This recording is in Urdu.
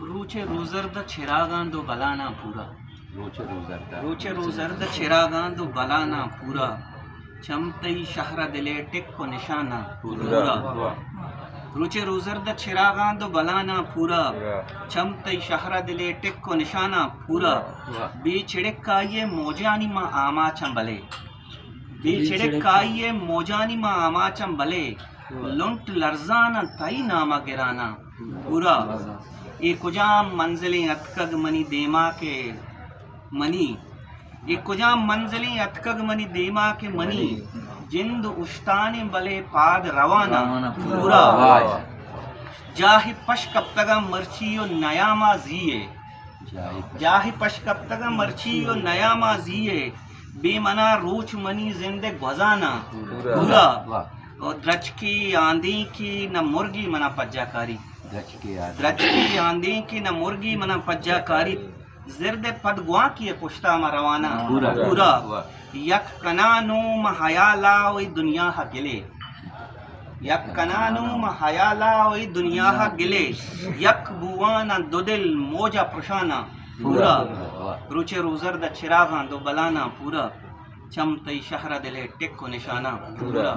روچ روزرد چراغاں دو بلانا پورا روچ روزرد چراغاں دو بلانا پورا چمتئی شہر دلے ٹک کو نشانہ پورا روچ روزرد چراغاں دو بلانا پورا چمتئی شہر دلے ٹک کو نشانہ پورا بے چڑک کائیے موجانی ماں آما چمبلے بے چڑک کائیے موجانی ماں آما چمبلے لنٹ لرزانا تائی نامہ گرانا پورا ایک کجام منزلیں اتکگ منی دیما کے منی ایک کجام منزلیں اتکگ منی دیما کے منی جند اشتانے بلے پاد روانا پورا جاہ پشکپتگا مرچیو نیاما زیے جاہ پشکپتگا مرچیو نیاما زیے بے منا روچ منی زندگ گزانا پورا اور درچ کی آندھی کی نہ مرگی منا پجا کاری درچ کی آندھی کی نہ مرگی منا پجا کاری زرد پدگواں کی پشتا ما روانہ پورا یک کنانوم حیالا وی دنیا ہا گلے یک کنانوم حیالا وی دنیا ہا گلے یک بوانا دو دل موجہ پرشانا پورا روچے روزر دا چراغاں دو بلانا پورا چمتئی شہر دلے ٹک کو نشانہ پورا